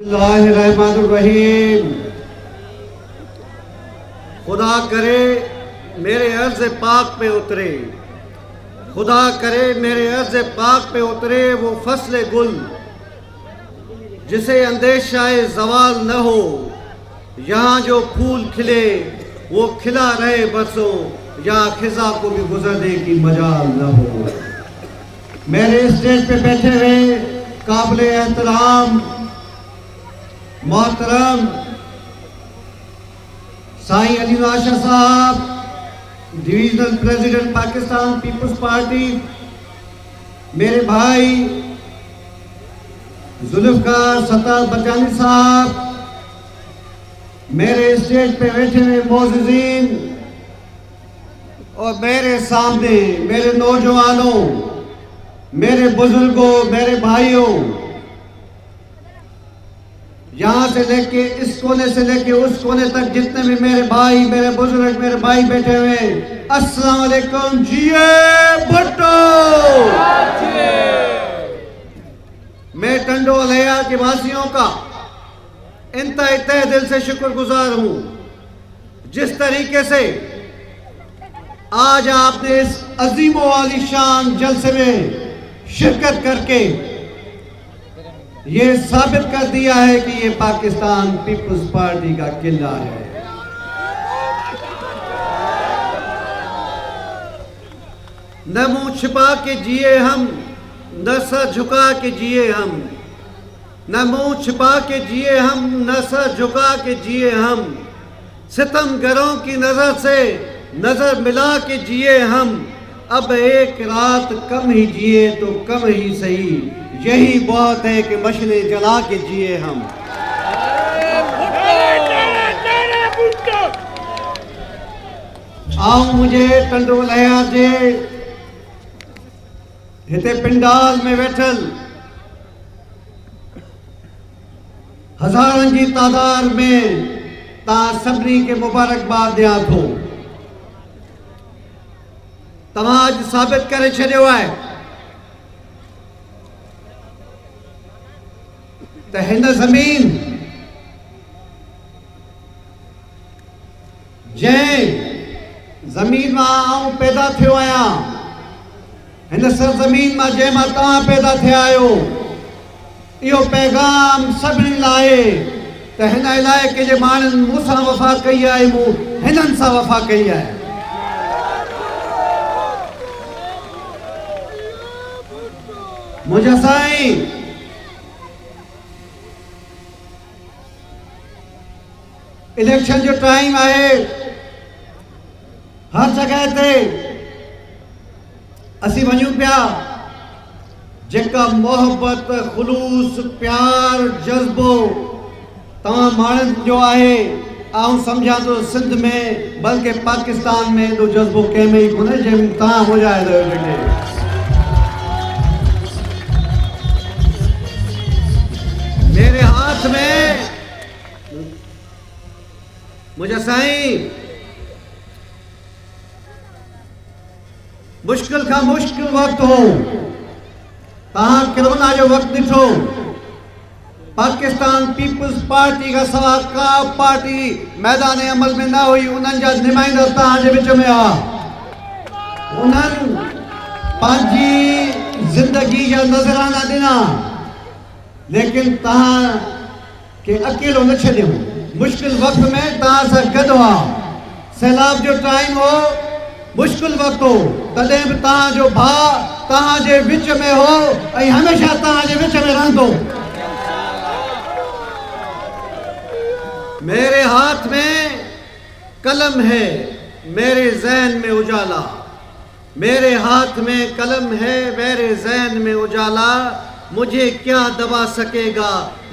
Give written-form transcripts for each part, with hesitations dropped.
बिस्मिल्लाहिर्रहमानिर्रहीम। खुदा करे मेरे अर्ज़ पाक पे उतरे, खुदा करे मेरे अर्ज़ पाक पे उतरे वो फसले गुल जिसे अंदेशाए ज़वाल न हो। यहाँ जो फूल खिले वो खिला रहे बरसों, या खिजा को भी गुजरने की मजाल न हो। मेरे स्टेज पे बैठे हुए काबिल एहतराम मोहतरम साईं अली आशा साहब, डिविजनल प्रेसिडेंट पाकिस्तान पीपल्स पार्टी, मेरे भाई जुल्फ़कार सत्तार बचानी साहब, मेरे स्टेज पे बैठे हुए मोअज़्ज़िज़ीन और मेरे सामने मेरे नौजवानों, मेरे बुजुर्गों, मेरे भाइयों, यहाँ से लेके इस कोने से लेके उस कोने तक जितने भी मेरे भाई, मेरे बुजुर्ग, मेरे भाई बैठे हुए, अस्सलाम वालेकुम। जिए भुट्टो। मैं टंडो अलैया के वासियों का इंतहा तहे दिल से शुक्रगुजार हूँ जिस तरीके से आज आपने इस अजीमो वाली शान जलसे में शिरकत करके ये साबित कर दिया है कि ये पाकिस्तान पीपल्स पार्टी का किला है। न मुंह छिपा के जिए हम, न सर झुका के जिए हम, न मुंह छिपा के जिए हम, न सर झुका के जिए हम। सितमगरों की नजर से नजर मिला के जिए हम। अब एक रात कम ही जिए तो कम ही सही, यही बहुत है कि मशले जला के जिए हम। आओ मुझे टंडो अलैया जे हिते पिंडाल में बैठल हजारन की तादाद में ता सभी के मुबारकबाद दिया थो। तव्हां अॼु साबित करे छॾियो आहे त हिन ज़मीन जंहिं ज़मीन मां आऊं पैदा थियो आहियां, हिन सरज़मीन मां जंहिं मां तव्हां पैदा थिया आहियो, इहो पैगाम सभिनी लाइ त हिन इलाइक़े जे माण्हुनि मूंसां वफ़ा कई आहे, मूं हिननि सां वफ़ा कई आहे। मुंहिंजा साईं, इलेक्शन जो टाइम आहे, हर जगह ते असीं वञूं पिया। जेका मोहब्बत, खुलूस, प्यार, जज़्बो तव्हां माण्हुनि जो आहे, आऊं सम्झां थो सिंध में बल्कि पाकिस्तान में एॾो जज़्बो कंहिं में ई कोन्हे जंहिं तव्हां हुजाए रहियो। मेरे हाथ में मुझे साईं मुश्किल का मुश्किल वक्त हो, तहां कोरोना जो वक्त ॾिठो, पाकिस्तान पीपल्स पार्टी का सवा का पार्टी मैदान अमल में न हुई। उन्हनि जा नुमाइंदा तहां जे विच में आ। उन्हनि पंहिंजी ज़िंदगी जा नज़राना ॾिना, लेकिन तहां के अकेलो न छॾियो। मुश्किल वक्त में तहां सां गॾु हुआ। सैलाब जो टाइम हो, मुश्किल वक्त हो, तॾहिं बि तहां जो भाउ तहां जे विच में हो ऐं हमेशह तहां जे विच में रहंदो। मेरे हाथ में कलम है, मेरे ज़हन में उजाला। मेरे हाथ में कलम है, मेरे ज़हन में उजाला। मुझे क्या दबा सकेगा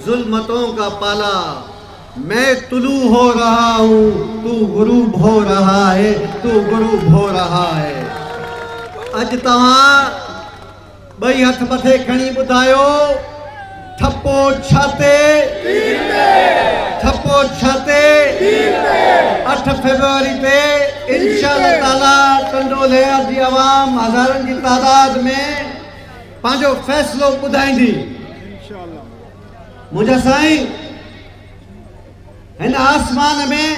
जुल्मतों का पाला। मैं तुलू हो रहा हूँ, तू गुरूब हो रहा है, तू गुरूब हो रहा है। अज तव्हां ॿई हथ मथे खणी ॿुधायो, ठप्पो छाते, ठप्पो छाते। 8 फरवरी ते इंशाअल्लाह ताला टंडो अलैया जी आवाम हज़ारनि की तादाद में पंहिंजो फ़ैसिलो ॿुधाईंदी। मुझा साईं हिन आसमान में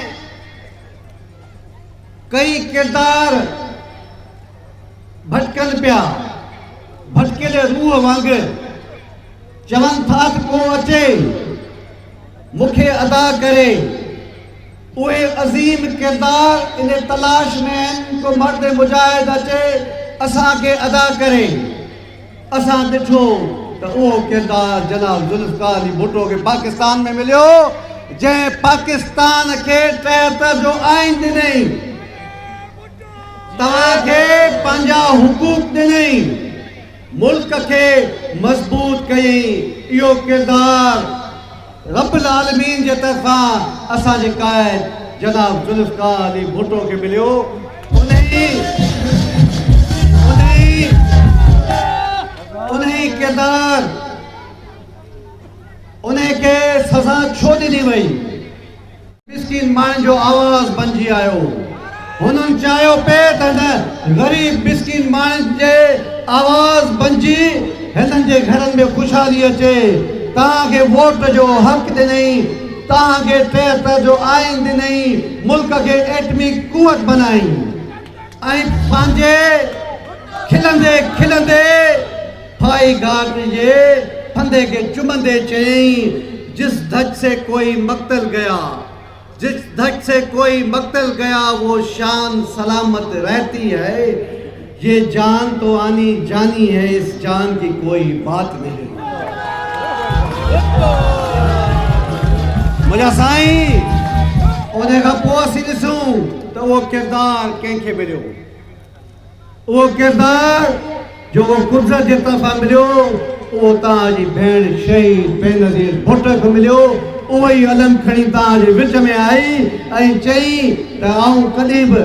कई किरदार भटकन पिया, भटकेले रूह वांगे चवन था को अचे मुखे अदा करे। उहे अजीम किरदार इन तलाश में आहिनि को मर्द मुजाहिद अचे असां के अदा करे। असां ॾिठो त उहो किरदार जनाब जुल्फ़िकार अली भुट्टो के पाकिस्तान में मिलियो, जंहिं पाकिस्तान के 73 जो आइन ॾिनई, तव्हांखे पंहिंजा हुकूक ॾिनई, मुल्क के मजबूत कई। इहो किरदार रब्बुल आलमीन जे तरफ़ां असांजे क़ाइद जनाब जुल्फ़िकार अली भुट्टो के मिलियो। उन्हें किरदार उन्हें के सज़ा छो ॾिनी वई? मिस्किन माण्हुनि जो आवाज़ बणिजी आयो। हुननि चाहियो पे त ग़रीब मिस्किन माण्हुनि जे आवाज़ बणिजी हिननि जे घरनि में ख़ुशहाली अचे। तव्हांखे वोट जो हक़ ॾिनई, तव्हांखे 73 जो आइन ॾिनई, मुल्क खे एटमी कुवत बनाई ऐं पंहिंजे खिलंदे खिलंदे फाई घाट जे फंदे के चुमंदे चयई, जिस धज से कोई मक्तल गया, जिस धज से कोई मक्तल गया वो शान सलामत रहती है। ये जान तो आनी जानी है, इस जान की कोई बात नहीं। मुझा साईं उन खां पोइ असीं ॾिसूं त उहो किरदार कंहिंखे मिलियो। उहो किरदार जो कुदरत जे तरफ़ां मिलियो, उहो तव्हांजी भेण शहीद बेनज़ीर भुट्टो खे मिलियो। उहो ई अलम खणी तव्हांजे विच में आई ऐं चई त आऊं कॾहिं बि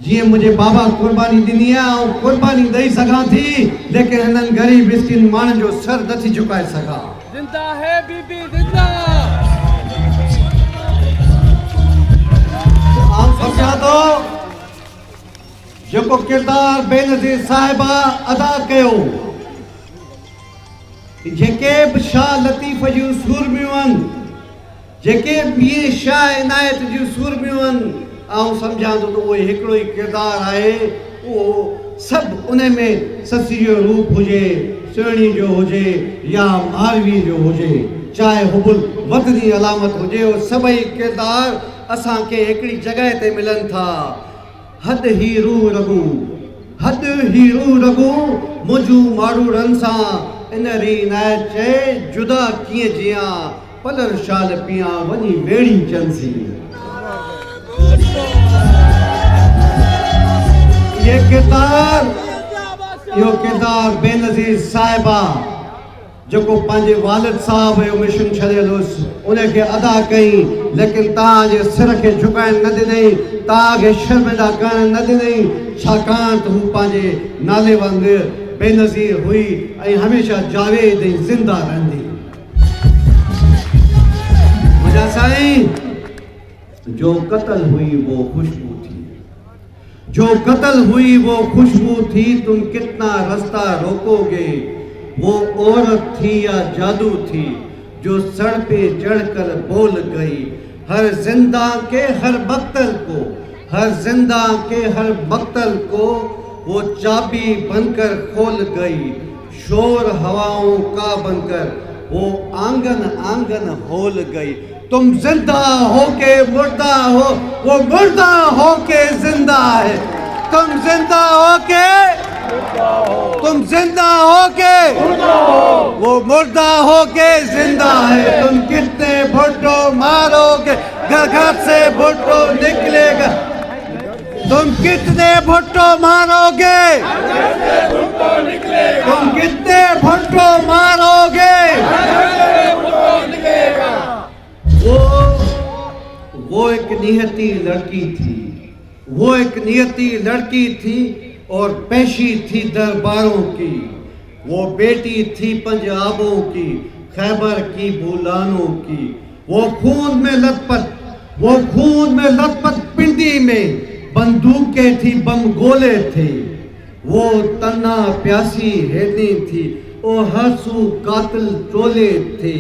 जीअं मुंहिंजे बाबा क़ुर्बानी ॾिनी आहे आऊं क़ुर्बानी ॾेई सघां थी, लेकिन हिननि ग़रीब मिस्किन माण्हुनि जो सर नथी झुकाए सघां। जिंदा है बीबी जिंदा। आऊं सम्झां थो जेको किरदार बेनज़ीर साहिबा अदा कयो, जेके बि शाह लतीफ़ जूं सूरमियूं आहिनि, जेके ॿिए शाह इनायत जूं सूरमियूं आहिनि, आऊं सम्झां थो त उहो हिकिड़ो ई किरदारु आहे। उहो सभु उन में ससी जो रूप हुजे, सुहिणी जो हुजे या मारवी जो हुजे, चाहे हुबुल वतनी अलामत हुजे, उहो सभई किरदार असांखे हिकिड़ी जॻह ते मिलनि था। हद ही रूह रगू, हद ही रूह रगू मुंहिंजूं मारूरनि सां इन री इनायत चए, जुदा कीअं जियां पलर शाल पियां वञी वेड़ी चंसी। ये किरदार बेनज़ीर साहिबा जेको पंहिंजे वालिद साहब जो मिशन छॾियल हुअसि उनखे अदा कई, लेकिन तव्हांजे सिर खे झुकाइण न ॾिनई, तव्हांखे शर्मिंदा करण न ॾिनई, छाकाणि त हू पंहिंजे नाले वांगुरु बेनज़ीर हुई ऐं हमेशह जावेद ऐं ज़िंदा रहंदी। मुंहिंजा साईं, जो कत्ल हुई वो खुशबू थी, जो कत्ल हुई वो खुशबू थी, तुम कितना रास्ता रोकोगे, वो औरत थी या जादू थी जो सर पे चढ़कर बोल गई। हर जिंदा के हर मक्तल को, हर जिंदा के हर मक्तल को वो चाबी बनकर खोल गई। शोर हवाओं का बनकर वो आंगन आंगन होल गई। तुम जिंदा हो के मुर्दा हो, वो मुर्दा हो के जिंदा है। तुम जिंदा हो के, तुम जिंदा हो के, वो मुर्दा हो के जिंदा है। तुम कितने भुट्टो मारोगे, घर घर से भुट्टो निकलेगा। तुम कितने भुट्टो मारोगे, तुम कितने भुट्टो मारोगे। वो एक नियती लड़की थी, वो एक नियती लड़की थी और पेशी थी दरबारों की। वो बेटी थी पंजाबों की, खैबर की बुलानों की। वो खून में लथपथ, वो खून में लथपथ पिंडी में बंदूकें थी, बम गोले थे। वो तन्ना प्यासी हेडी थी, ओ हंसू कातिल टोले थे।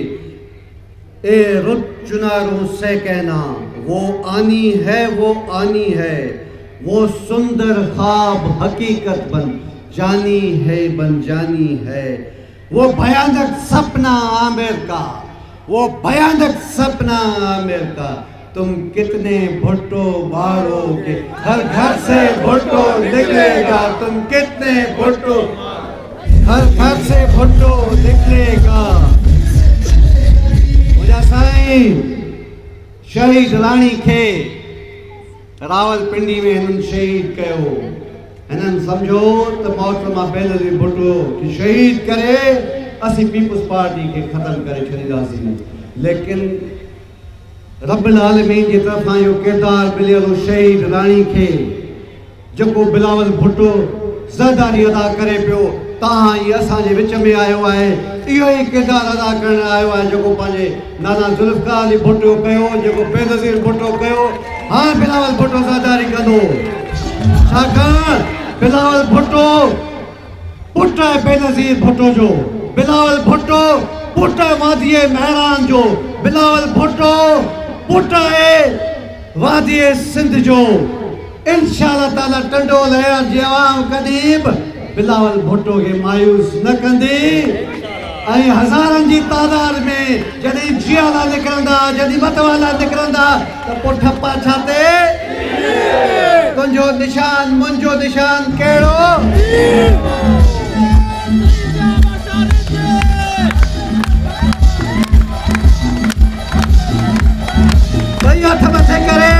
ए रुत चुनारों से कहना वो आनी है, वो आनी है, वो सुंदर ख्वाब हकीकत बन जानी है, बन जानी है। वो भयानक सपना आमिर का, वो भयानक सपना आमिर का, तुम कितने भुट्टो मारोगे, हर घर से भुट्टो निकलेगा, तुम कितने भुट्टो, हर घर से भुट्टो निकलेगा। मुझा साईं शहीद राणी खे रावलपिंडी में हिननि शहीद कयो। हिननि समझो त मौत मां बेनज़ीर भुट्टो खे शहीद करे असीं पीपुल्स पार्टी खे ख़त्म करे छॾींदासीं, लेकिन रब्बुल आलमीन जी तरफ़ां इहो किरदार मिलियल शहीद राणी खे जेको बिलावल भुट्टो ज़रदारी अदा करे पियो, तव्हां ई असांजे विच में आयो आहे, इहो ई किरदार अदा करण आयो आहे जेको पंहिंजे नाना ज़ुल्फ़िकार अली भुट्टो कयो, जेको बेनज़ीर भुट्टो कयो। हाणे बिलावल भुट्टो ज़रदारी कंदो, छाकाणि बिलावल भुट्टो पुट आहे बेनज़ीर भुट्टो जो, बिलावल भुट्टो पुट आहे वादीअ महरान जो, बिलावल भुट्टो पुट आहे वादीअ सिंध जो। इंशाअल्लाह ताला टंडो लहर जी आवाम कॾहिं बि बिलावल भुट्टो खे मायूस न कंदी। ऐं हज़ारनि जी तादाद में जॾहिं जियाला निकिरंदा, जॾहिं मतवाला निकिरंदा त पोइ ठपा छाते? तुंहिंजो निशान मुंहिंजो निशान कहिड़ो? भई हथ मथे करे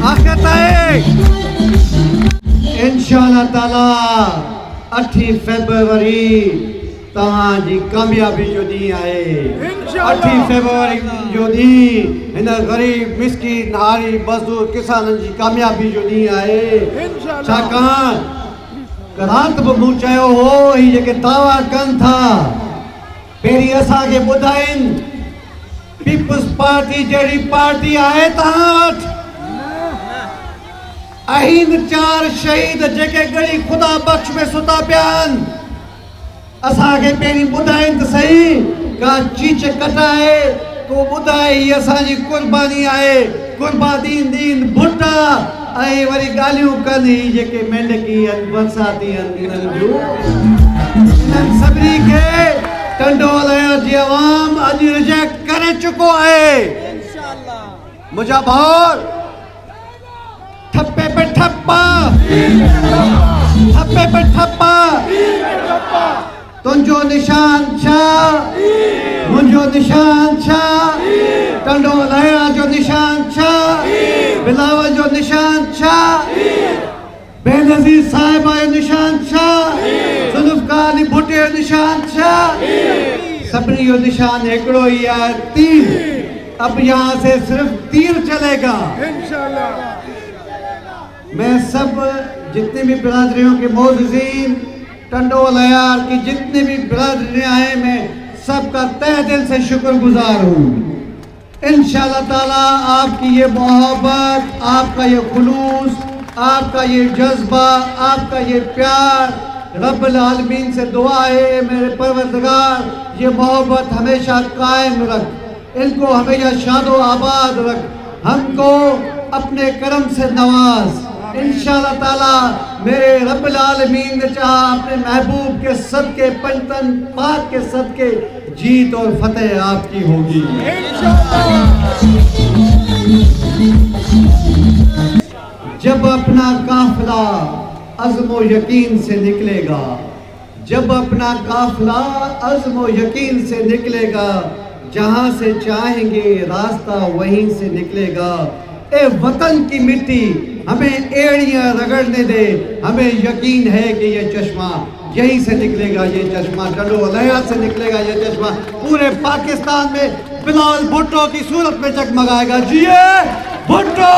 आख़िर ताईं इंशाअल्लाह ताला 8 फरवरी तव्हांजी कामयाबी जो ॾींहुं आहे। 8 फरवरी जो ॾींहुं हिन ग़रीब मिस्किन हारी मज़दूर किसाननि जी कामयाबी जो ॾींहुं आहे। छाकाणि राति बि मूं चयो हो ही जेके दावा कनि था पहिरीं असांखे ॿुधाइनि पीपुल्स पार्टी जहिड़ी पार्टी आहे तव्हां वटि? आहिनि 4 शहीद जेके गड़ी खुदा बख्श में सुता पिया आहिनि, असांखे पहिरीं ॿुधाइनि त सही का चीच कटाए को ॿुधाए ही असांजी कुर्बानी आहे, कुर्बानी दीन भुट्टा ऐं वरी ॻाल्हियूं कनि ही जेके मेंढकी आहिनि बरसाती आहिनि इन्हनि जूं। इन्हनि सभिनी खे टंडो लहर जी आवाम अॼु रिजेक्ट करे चुको आहे। मुंहिंजा भाउर ठप्पे पे ठप्पा, ठप्पे पे ठप्पा, तुंहिंजो निशान छा, मुंहिंजो निशान छा, टंडो लहर जो निशान छा, बिलावल जो निशान छा, बेनज़ीर साहिबा जो निशान छा, ज़ुल्फ़िकार अली भुट्टो जो निशान छा? सभिनी जो निशान हिकिड़ो ही आहे, तीर। अब यहाँ से सिर्फ तीर चलेगा इंशाअल्लाह। मैं सब जितने भी बिरादरियों के मोअज़्ज़िज़ीन टंडो लहर की जितनी भी बिरादरियाँ हैं, मैं सबका तहे दिल से शुक्रगुजार हूँ। इंशाअल्लाह ताला आपकी ये मोहब्बत, आपका ये खुलूस, आपका ये जज्बा, आपका ये प्यार, रब्बुल आलमीन से दुआ है मेरे परवरदिगार ये मोहब्बत हमेशा कायम रख, इनको हमेशा शादो आबाद रख, हमको अपने करम से नवाज। इंशाअल्लाह ताला मेरे रब्बुल आलमीन ने चाहा अपने महबूब के सदके पंचतन पाक के सदके जीत और फतेह आपकी होगी जब अपना काफिला अज़्म यकीन से निकलेगा, जब अपना काफिला अज़्म यकीन से निकलेगा, जहाँ से चाहेंगे रास्ता वहीं से निकलेगा। ए वतन की मिट्टी हमें एड़ियाँ रगड़ने दे, हमें यकीन है कि ये चश्मा यहीं से निकलेगा, ये चश्मा टंडो लहर से निकलेगा, ये चश्मा पूरे पाकिस्तान में बिलावल भुट्टो की सूरत में जगमगाएगा। जिए भुट्टो!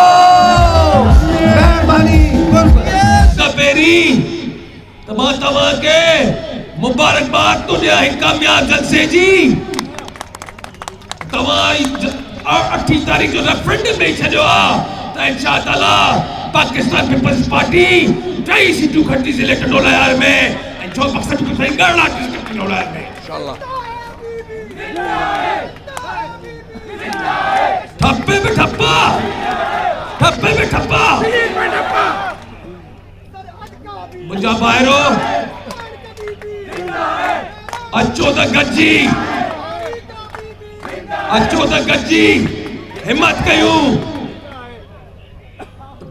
मेहरबानी तमा के मुबारकबाद तो दिया है कामयाब जलसे जी। तमाई 8 तारीख जो रेफरेंडम में छजो आ इंशाअल्लाह पाकिस्तान पीपल्स पार्टी 2 सीटूं खटी ज़िले टंडो लहर में जो मकसद को सही करना किसके औलाद में इंशाल्लाह ठप्पे पे ठप्पा मुंहिंजा ॿाहिरो अचो त गॾिजी हिम्मत कयूं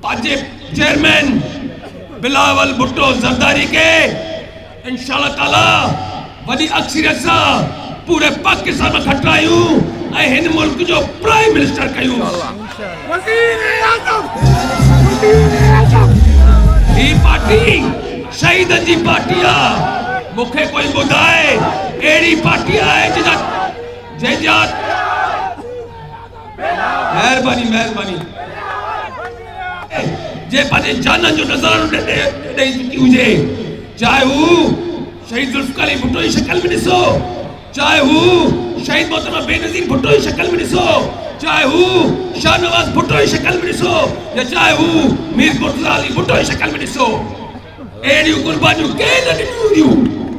पंहिंजे चेयरमैन बिलावल भुट्टो ज़रदारी के इंशाअल्लाह ताला वॾी अक्सरियत सां पूरे पाकिस्तान में खटायूं ऐं हिन मुल्क जो प्राइम मिनिस्टर कयूं ही पार्टी शहीदनि जी पार्टी आहे मूंखे कोई ॿुधाए अहिड़ी पार्टी आहे जंहिंजा महिरबानी जे पंहिंजे जाननि जो नज़ारो ॾेई चुकी हुजे चाहे हू शहीद जुल्फ़िकार अली भुट्टो जी शक्ल में ॾिसो चाहे हू शहीद मोहतरमा बेनज़ीर भुट्टो जी शक्ल में ॾिसो चाहे हू शाहनवाज भुट्टो जी शक्ल में ॾिसो या चाहे हू मीर मुर्तज़ा अली भुट्टो जी शक्ल में ॾिसो अहिड़ियूं कुर्बानियूं कंहिं न ॾिनियूं हूंदियूं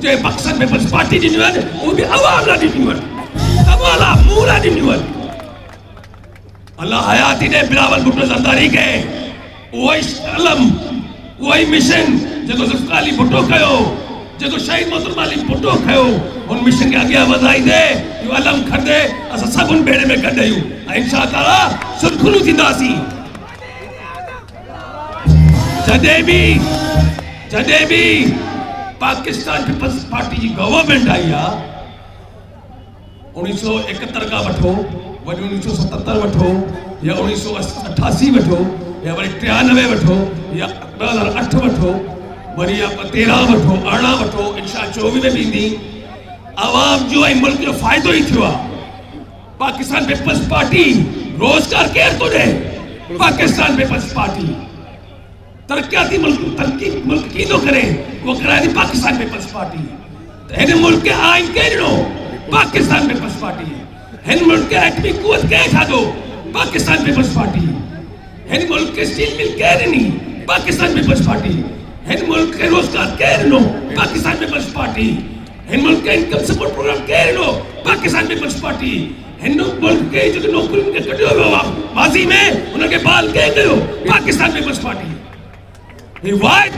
जे मक़सद में बस पार्टी ॾिनियूं आहिनि उहे बि अवाम लाइ ॾिनियूं आहिनि तव्हां मूं लाइ ॾिनियूं आहिनि अल्लाह हयाती ॾे बिलावल भुट्टो ज़रदारी खे उहो ई कलम उहो ई मिशन जेको ज़ुल्फ़िकार अली भुट्टो कयो जेको शहीद मोहतरमा अली भुट्टो कयो उन मिशन खे अॻियां वधाईंदे इहो अलम खणंदे असां सभु बेड़े में गॾु आहियूं ऐं इंशा ताला सुरखुरू थींदासीं जॾहिं बि पाकिस्तान पीपल्स पार्टी जी गवर्नमेंट आई आहे 1971 खां वठो वरी 1977 वठो या 1988 वठो या वरी 93 वठो या 2008 वठो वरी या 13 वठो 18 वठो इंशा 24 में भी ईंदी आवाम जो ऐं मुल्क जो फ़ाइदो ई थियो आहे पाकिस्तान पीपल्स पार्टी रोज़गार केरु थो ॾे पाकिस्तान पीपल्स पार्टी तरक्याती मुल्क कींदो करे वो कराए थी पाकिस्तान पीपल्स पार्टी हिन मुल्क के आइन के ॾिनो पाकिस्तान पीपल्स पार्टी हिन मुल्क के एटमी कुवत के ठातो पाकिस्तान पीपल्स पार्टी हिन मुल्क के स्टील मिल के ॾिनी पाकिस्तान पीपल्स पार्टी हिन मुल्क के रोज़गार के ॾिनो पाकिस्तान पीपल्स पार्टी हिन मुल्क के इनकम सपोर्ट प्रोग्राम के ॾिनो पाकिस्तान पीपल्स पार्टी हिन मुल्क के जो नौकरियुनि खे कढियो वियो आहे माज़ी में उनखे बहाल के कयो पाकिस्तान पीपल्स पार्टी हिवायत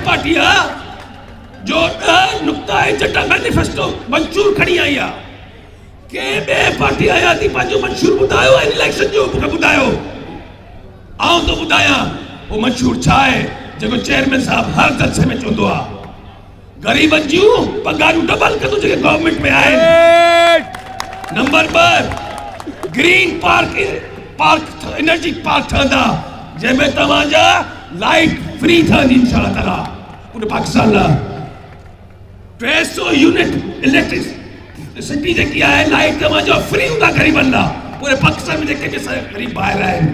पार्टी जो नुक्ता एजेंडा मैनिफेस्टो मंशूर खड़ी आई आहे के बे पार्टी आया थी पंहिंजो मंशूर ॿुधायो इन इलेक्शन जो मूंखे ॿुधायो आउं तो ॿुधायां वो मंशूर छा आहे जेको चेयरमैन साहब हर जलसे में चवंदो आहे गरीबनि जूं पगारूं डबल कंदो जेके गवर्नमेंट में आहिनि number 2 green park energy park ठहंदा जंहिंमें तव्हांजा लाइट फ्री ठहंदी इंशाअल्लाह ताला पूरे पाकिस्तान लाइ 300 यूनिट इलेक्ट्रिसिटी जेकी आहे लाइट तव्हांजो फ्री हूंदा ग़रीबनि लाइ पूरे पाकिस्तान में जेके ग़रीब ॿाहिरि आहिनि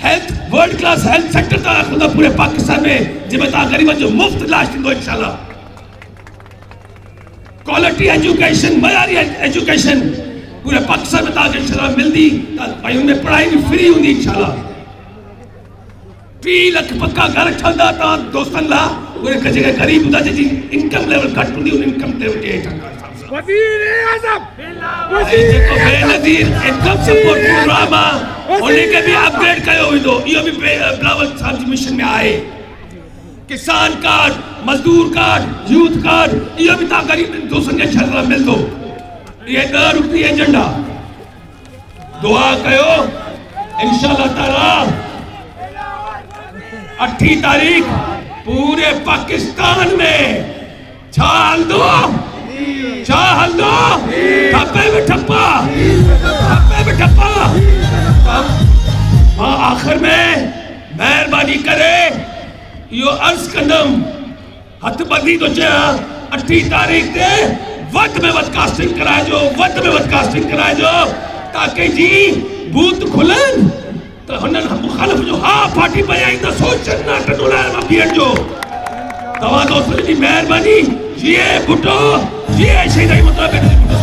health world class health centre तव्हां हूंदा पूरे पाकिस्तान में जंहिंमें तव्हां ग़रीबनि जो मुफ़्त इलाज थींदो इंशाअल्लाह क्वालिटी एजुकेशन मयारी एजुकेशन पूरे पाकिस्तान में तव्हांखे इंशाअल्लाह मिलंदी ऐं हुनमें पढ़ाई बि फ्री हूंदी इंशाअल्लाह 3 लाख पक्का घर ठहंदा तव्हां दोस्तनि लाइ उहे जेके ग़रीब हूंदा जंहिंजी इनकम लेवल घटि हूंदी उन इनकम लेवल जे हेठां जेको बेनज़ीर इनकम सपोर्ट प्रोग्राम आहे उनखे बि अपग्रेड कयो वेंदो इहो बि बिलावल साहब जी मिशन में आहे किसान कार्ड मजदूर कार्ड यूथ कार्ड इहो बि तव्हां ग़रीब दोस्तनि खे इंशाअल्लाह मिलंदो ये 10 रुपये एजेंडा दुआ कयो इंशाअल्लाह ताला 8 तारीख पूरे पाकिस्तान में छा हलंदो ठप्पे में ठप्पा मां आखिर में महिरबानी करे इहो अर्ज़ कंदुमि हथ ॿधी थो चयां 8 तारीख ते वध में वध कास्टिंग कराइजो ताकि जी बूथ खुलनि तो हुननि मुखालिफ़ जो हा पार्टी पई त सोचनि न कढो लाइ मां बीहण जो तव्हां दोस्तनि जी महिरबानी जीए भुट्टो जीए शहीद मोहतरमा